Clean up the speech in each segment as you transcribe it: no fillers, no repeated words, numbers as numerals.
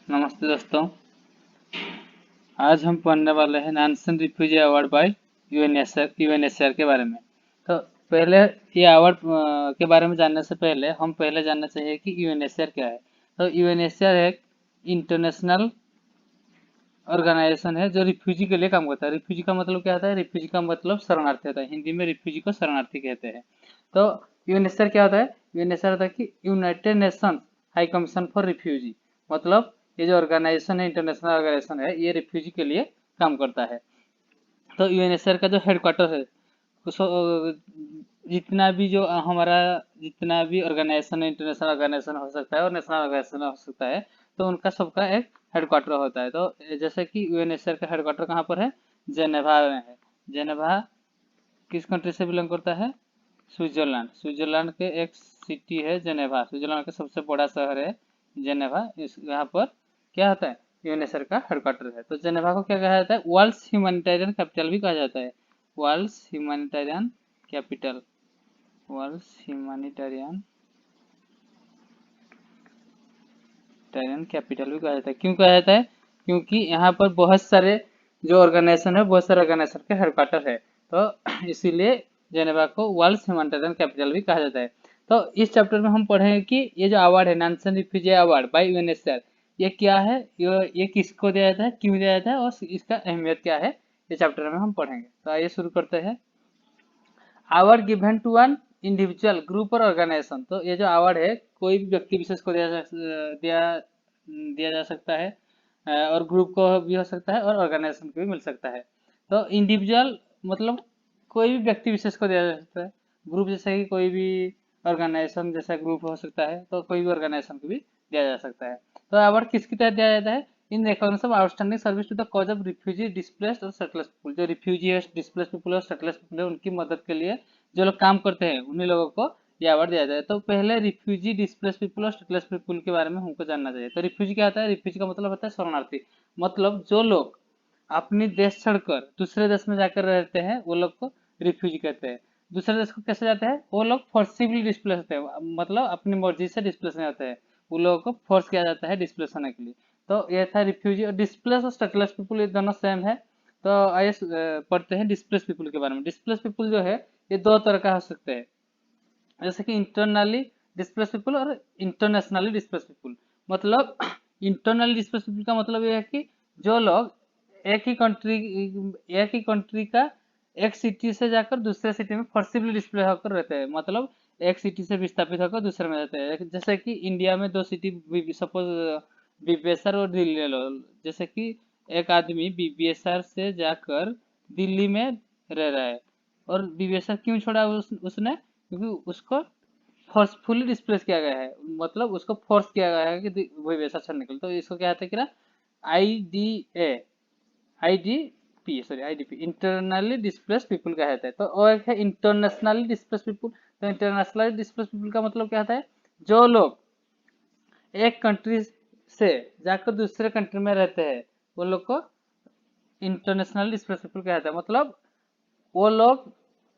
नमस्ते दोस्तों। आज हम पढ़ने वाले हैं Nelson refugee award bye UNHCR के बारे में। तो पहले ये अवार्ड के बारे में जानने से पहले हम पहले जानना चाहिए कि यूएनएचसीआर क्या है। तो यूएनएचसीआर एक इंटरनेशनल ऑर्गेनाइजेशन है जो रिफ्यूजी के लिए काम करता है। रिफ्यूजी का मतलब क्या होता है? रिफ्यूजी का मतलब शरणार्थी होता है। हिंदी में रिफ्यूजी को शरणार्थी कहते हैं। तो यूएनएचसीआर क्या होता है? यूएनएचसीआर होता है कि United nation high commission for refugee. मतलब ये जो ऑर्गेनाइजेशन है, इंटरनेशनल ऑर्गेनाइजेशन है, ये रिफ्यूजी के लिए काम करता है। तो यूएनएचसीआर का जो हेडक्वार्टर है, उस जितना भी जो हमारा जितना भी ऑर्गेनाइजेशन है, इंटरनेशनल ऑर्गेनाइजेशन हो सकता है और नेशनल ऑर्गेनाइजेशन हो सकता है, तो उनका सबका एक हेडक्वार्टर होता है। तो जैसे कि यूएनएचसीआर का हेडक्वार्टर कहाँ पर है? जेनेवा में है। जेनेवा किस कंट्री से बिलोंग करता है? स्विट्जरलैंड। स्विट्जरलैंड के एक सिटी है जेनेवा। स्विट्जरलैंड का सबसे बड़ा शहर है जेनेवा। इस यहाँ पर क्या होता है? यूएनएचसीआर का हेडक्वार्टर है। तो जेनेवा को क्या कहा जाता है? वर्ल्ड ह्यूमैनिटेरियन कैपिटल भी कहा जाता है। World humanitarian capital. World humanitarian capital भी कहा जाता है। क्यों कहा जाता है? क्योंकि यहाँ पर बहुत सारे जो ऑर्गेनाइजेशन है, बहुत सारे ऑर्गेनाइजेशन के हेडक्वार्टर है। तो इसीलिए जेनेवा को वर्ल्ड ह्यूमैनिटेरियन कैपिटल भी कहा जाता है। तो इस चैप्टर में हम पढ़ेंगे कि ये जो अवार्ड है, Nelson refugee award bye UNHCR, ये क्या है, ये किसको दिया जाता है, क्यों दिया जाता है और इसका अहमियत क्या है, ये चैप्टर में हम पढ़ेंगे। तो आइए शुरू करते हैं। Award given to one individual, group और ऑर्गेनाइजेशन। तो ये जो अवार्ड है, कोई भी व्यक्ति विशेष को दिया दिया जा सकता है, और ग्रुप को भी हो सकता है और ऑर्गेनाइजेशन को भी मिल सकता है। तो इंडिविजुअल मतलब कोई भी व्यक्ति विशेष को दिया जा सकता है। ग्रुप जैसे कि कोई भी ऑर्गेनाइजेशन जैसा ग्रुप हो सकता है, तो कोई भी ऑर्गेनाइजेशन को भी दिया जा सकता है। तो अवार्ड किसकी तहत दिया जाता है? In recognition of outstanding service to the cause of refugee, displaced और सेटलर्स पीपल। जो रिफ्यूजी है, डिस्प्लेस्ड पीपल और सेटलर्स पीपल है, उनकी मदद के लिए जो लोग काम करते हैं, उन्हीं लोगों को ये अवार्ड दिया जाए। तो पहले रिफ्यूजी, डिस्प्लेस पीपल और स्टेटलेस पीपल के बारे में हमको जानना चाहिए। तो रिफ्यूजी क्या होता है? रिफ्यूजी का मतलब होता है शरणार्थी। मतलब जो लोग अपनी देश छोड़कर दूसरे देश में जाकर रहते हैं, वो लोग को रिफ्यूजी कहते हैं। दूसरे देश को कैसे जाते हैं? वो लोग फोर्सिबली डिस्प्लेस होते हैं, मतलब अपनी मर्जी से डिस्प्लेस नहीं होते हैं। उन लोगों को फोर्स किया जाता है डिस्प्लेस होने के लिए। तो ये था रिफ्यूजी। और डिस्प्लेस और स्टेटलेस पीपल ये दोनों सेम है। तो आइए पढ़ते हैं डिस्प्लेस पीपल के बारे में। डिस्प्लेस पीपल जो है, ये दो तरह का हो सकते हैं। जैसे कि इंटरनली डिस्प्लेस पीपल और इंटरनेशनली डिस्प्लेस पीपल। मतलब इंटरनली डिस्प्लेस पीपल का मतलब ये है कि जो लोग एक ही कंट्री का एक सिटी से जाकर दूसरे सिटी में फोर्सिबली डिस्प्ले होकर रहते हैं। मतलब एक सिटी से विस्थापित होकर दूसरे में रहते हैं। जैसे कि इंडिया में दो सिटी, सपोज बीबीएसआर और दिल्ली ले लो। जैसे कि एक आदमी बीबीएसआर से जाकर दिल्ली में रह रहा है, और बीबीएसआर क्यों छोड़ा उसने? क्योंकि उसको फोर्सफुली डिस्प्लेस किया गया है। मतलब उसको फोर्स किया गया है कि वही वैसा छोड़ने के लिए। तो इसको क्या कहते हैं कि ना, IDA, IDP, sorry IDP, internally displace people का कहता है। तो और एक है इंटरनेशनली डिस्प्लेस पीपल। तो इंटरनेशनली डिस्प्लेस पीपल का मतलब क्या होता है? जो लोग एक कंट्री से जाकर दूसरे कंट्री में रहते हैं, वो लोग को इंटरनेशनल डिस्प्लेस पीपल कहता है। मतलब वो लोग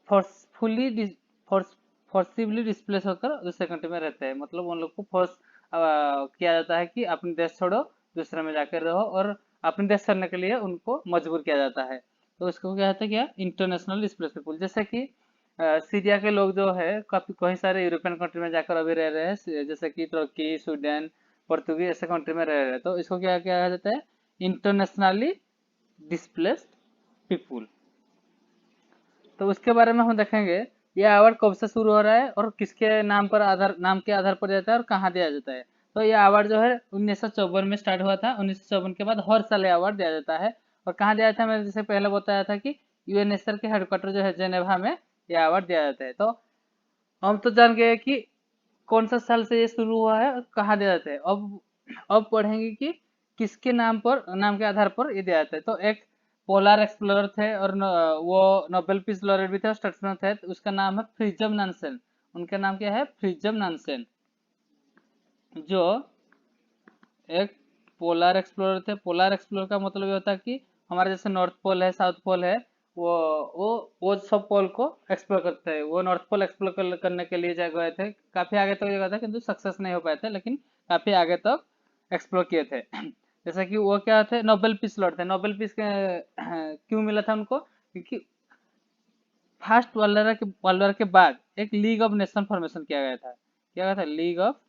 फोर्सफुली फोर्स फोर्सिबली डिस्प्लेस होकर दूसरे कंट्री में रहते हैं। मतलब उन लोग को फोर्स किया जाता है कि अपने देश छोड़ो, दूसरे में जाकर रहो, और अपने देश छोड़ने के लिए उनको मजबूर किया जाता है। तो इसको क्या कहते हैं? क्या, इंटरनेशनल डिस्प्लेस पीपल। जैसे कि सीरिया के लोग जो है, काफी कई सारे यूरोपियन कंट्री में जाकर अभी रह रहे हैं, जैसे कि तुर्की, स्वीडन, पुर्तगाल, ऐसे कंट्री में रह रहे हैं। तो इसको क्या क्या जाता है? Internationally displaced people. तो उसके बारे में हम देखेंगे, ये अवार्ड कब से शुरू हो रहा है और किसके नाम के आधार पर जाता है और कहाँ दिया जाता है। तो ये अवार्ड जो है 1954 में स्टार्ट हुआ था। 1954 के बाद हर साल ये अवार्ड दिया जाता है। और कहाँ दिया जाता है? मैंने जैसे पहले बताया था कि यूएनएचसीआर के हेडक्वार्टर जो है जेनेवा में, ये अवार्ड दिया जाता है। तो हम तो जान गए कि कौन सा साल से ये शुरू हुआ है और कहाँ दिया जाता है। अब पढ़ेंगे कि किसके नाम के आधार पर ये दिया जाता है। तो एक पोलर एक्सप्लोरर थे, और वो नोबेल पीस लॉरेट भी थे, स्टट्समैन थे। तो उसका नाम है फ्रिजम नानसेन। उनका नाम क्या है? फ्रिजम नानसेन। जो एक पोलर एक्सप्लोरर थे। पोलर एक्सप्लोरर का मतलब ये होता है कि हमारे जैसे नॉर्थ पोल है, साउथ पोल है, वो वो वो सब पोल को एक्सप्लोर करते हैं। वो नॉर्थ पोल एक्सप्लोर करने के लिए गए थे, काफी आगे तक गए थे, किंतु सक्सेस नहीं हो पाए थे, लेकिन काफी आगे तक एक्सप्लोर किए थे। जैसा कि वो क्या थे, नोबेल पीस लॉर्ड थे। नोबेल पीस क्यों मिला था उनको, क्योंकि फर्स्ट वर्ल्ड वॉर के बाद एक लीग ऑफ नेशन फॉर्मेशन किया गया था। क्या गया था, लीग ऑफ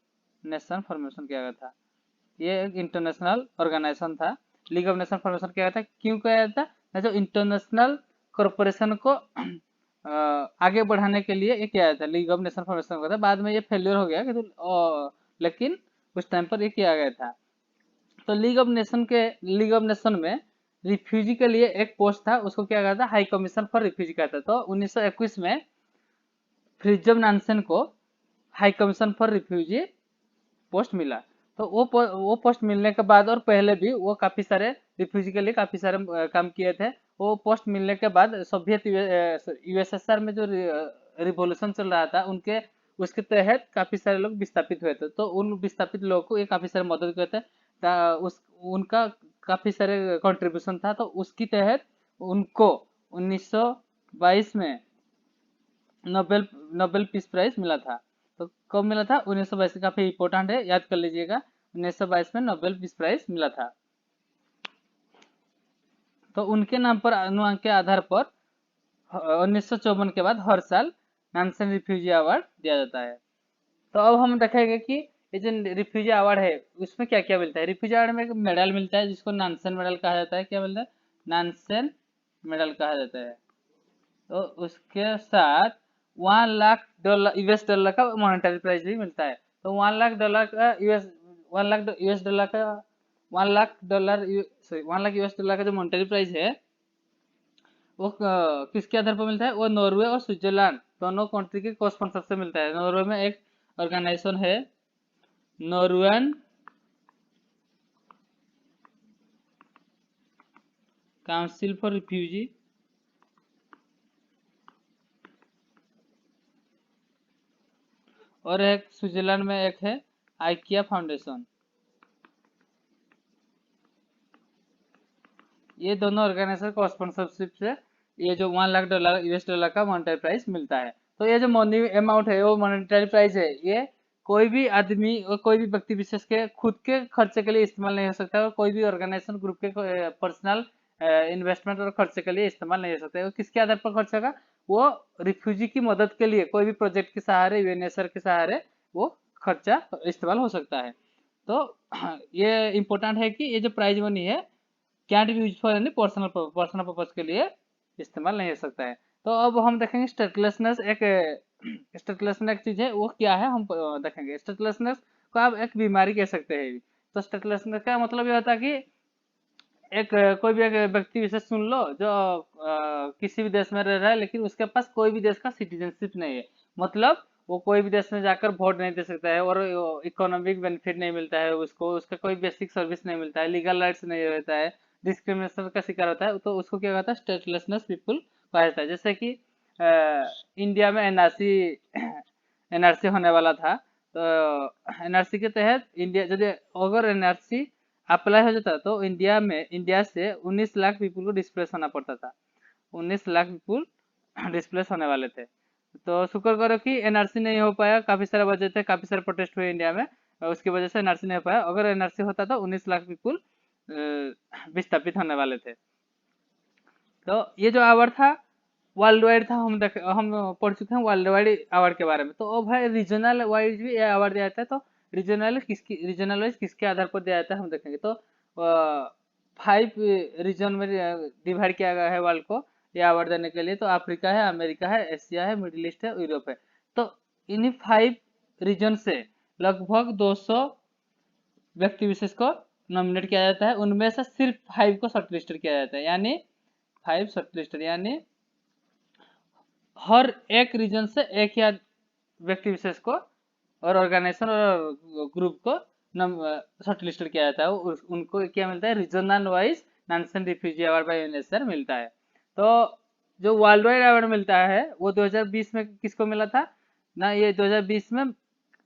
नेशन फॉर्मेशन किया गया था। ये एक इंटरनेशनल ऑर्गेनाइजेशन था। लीग ऑफ नेशन फॉर्मेशन किया गया था, क्यों किया गया था, जो इंटरनेशनल कॉरपोरेशन को आगे बढ़ाने के लिए ये किया गया था, लीग ऑफ नेशन फॉर्मेशन किया था। बाद में ये फेल्योर हो गया, लेकिन उस टाइम पर ये किया गया था। तो लीग ऑफ नेशन में रिफ्यूजी के लिए एक पोस्ट था, उसको क्या कहा था, हाई कमीशन फॉर रिफ्यूजी कहता था। तो 1921 में फ्रिजम नानसेन को high commission for refugee post मिला। तो वो पोस्ट मिलने के बाद और पहले भी वो काफी सारे रिफ्यूजी के लिए काफी सारे काम किए थे। वो पोस्ट मिलने के बाद सोवियत यूएसएसआर में जो रिवॉल्यूशन चल रहा था, उनके उसके तहत काफी सारे लोग विस्थापित हुए थे। तो उन विस्थापित लोगों को ये काफी सारे मदद किए थे। उस उनका काफी सारे कंट्रीब्यूशन था, तो उसकी तहत उनको 1922 में नोबेल नोबेल पीस प्राइज मिला था। तो कब मिला था, 1922, काफी इंपॉर्टेंट है, याद कर लीजिएगा। 1922 में नोबेल पीस प्राइज मिला था। तो उनके नाम पर अनुमान के आधार पर 1954 के बाद हर साल नानसेन रिफ्यूजी अवार्ड दिया जाता है। तो अब हम देखेंगे कि ये जो रिफ्यूजी अवार्ड है उसमें क्या क्या मिलता है। रिफ्यूजी अवार्ड में एक मेडल मिलता है जिसको नानसेन मेडल कहा जाता है। क्या मिलता है, नानसेन मेडल कहा जाता है। तो उसके साथ $1 लाख US डॉलर का मॉनेटरी प्राइज भी मिलता है। तो $1 लाख का यूएस 1 लाख US डॉलर का $1 lakh sorry $1 lakh US dollar का जो मॉनेटरी प्राइज है, वो किसके आधार पर मिलता है, वो नॉर्वे और स्विट्जरलैंड दोनों कंट्री के को स्पॉन्सर से मिलता है। नॉर्वे में एक ऑर्गेनाइजेशन है, नॉर्वेन काउंसिल फॉर रिफ्यूजी, और एक स्विट्जरलैंड में एक है आइकिया फाउंडेशन। ये दोनों ऑर्गेनाइजेशन को स्पॉन्सरशिप से ये जो $1 लाख US डॉलर का मॉनेटरी प्राइज मिलता है। तो ये जो मनी अमाउंट है, वो मॉनेटरी प्राइज है, ये कोई भी आदमी और कोई भी व्यक्ति विशेष के खुद के खर्चे के लिए इस्तेमाल नहीं हो सकता, और कोई भी ऑर्गेनाइजेशन ग्रुप के पर्सनल इन्वेस्टमेंट और खर्चे के लिए इस्तेमाल नहीं हो सकता। वो किसके आधार पर खर्च होगा, वो रिफ्यूजी की मदद के लिए कोई भी प्रोजेक्ट के सहारे, यूएनएचआर के सहारे वो खर्चा इस्तेमाल हो सकता है। तो ये इम्पोर्टेंट है कि ये जो प्राइज मनी है, cantt B use for any personal purpose के लिए इस्तेमाल नहीं हो सकता है। तो अब हम देखेंगे स्टेटलेसनेस। स्टेटलेसनेस एक चीज है, वो क्या है हम देखेंगे। स्टेटलेसनेस को आप एक बीमारी कह सकते हैं। तो स्टेटलेसनेस का मतलब ये होता है कि कोई भी एक व्यक्ति विशेष सुन लो, जो किसी भी देश में रह रहा है, लेकिन उसके पास कोई भी देश का सिटीजनशिप नहीं है। मतलब वो कोई भी देश में जाकर वोट नहीं दे सकता है, और इकोनॉमिक बेनिफिट नहीं मिलता है उसको, उसका कोई बेसिक सर्विस नहीं मिलता है, लीगल राइट्स नहीं रहता है, डिस्क्रिमिनेशन का शिकार होता है। तो उसको क्या कहता है, स्टेटलेसनेस पीपुल कहा जाता है। जैसे कि इंडिया में एनआरसी एनआरसी होने वाला था। तो एनआरसी के तहत इंडिया, यदि अगर एनआरसी अप्लाई हो जाता तो इंडिया से 19 लाख पीपुल को डिस्प्लेस होना पड़ता था। 19 लाख पीपुल डिस्प्लेस होने वाले थे। तो शुक्र करो कि एनआरसी नहीं हो पाया, काफी सारे वजह थे, काफी सारे प्रोटेस्ट हुए इंडिया में, और उसकी वजह से एनआरसी नहीं हो पाया। अगर एनआरसी होता तो 19 लाख पीपुल विस्थापित होने वाले थे। तो ये जो अवार्ड था वर्ल्ड वाइड था। हम पढ़ चुके हैं वर्ल्ड वाइड अवार्ड के बारे में। तो अब भाई रीजनल वाइज भी ये अवार्ड दिया जाता है। तो रीजनल वाइज किसके आधार पर दिया जाता है हम देखेंगे। तो 5 रीजन में डिवाइड किया गया है वर्ल्ड को ये अवार्ड देने के लिए। तो अफ्रीका है, अमेरिका है, एशिया है, मिडिल ईस्ट है, यूरोप है। तो इन्हीं 5 रीजन से लगभग 200 व्यक्ति विशेष को नॉमिनेट किया जाता है। उनमें से सिर्फ 5 को शॉर्टलिस्टेड किया जाता है, यानी 5 शॉर्टलिस्टेड, यानी हर एक रीजन से एक या व्यक्ति विशेष को और ऑर्गेनाइजेशन और ग्रुप को शॉर्टलिस्टेड किया जाता है। उनको क्या मिलता है, regional wise Nansen refugee award bye UNHCR मिलता है। तो जो वर्ल्ड वाइड अवार्ड मिलता है वो 2020 में किसको मिला था ना, ये 2020 में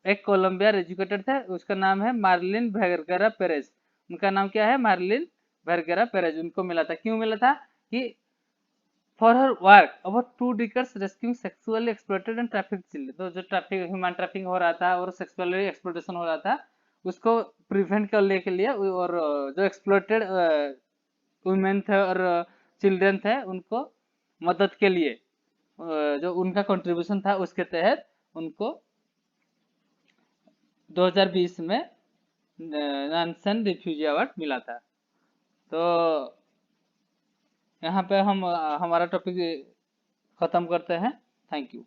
एक कोलंबिया एजुकेटेड थे, उसका नाम है मार्लिन वर्गेरा पेरेज। उनका नाम क्या है, मार्लिन वर्गेरा पेरेज। उनको मिला था, क्यों मिला था कि for her work about 2 decades rescuing sexually exploited and trafficked children. तो जो ह्यूमन ट्रैफिकिंग हो रहा था और सेक्सुअली एक्सप्लॉइटेशन हो रहा था, उसको प्रिवेंट करने के लिए, और जो एक्सप्लॉइटेड वुमेन थे और चिल्ड्रन थे उनको मदद के लिए जो उनका कंट्रीब्यूशन था उसके तहत उनको 2020 में नानसन रिफ्यूजी अवार्ड मिला था। तो यहाँ पे हम हमारा टॉपिक खत्म करते हैं। Thank you.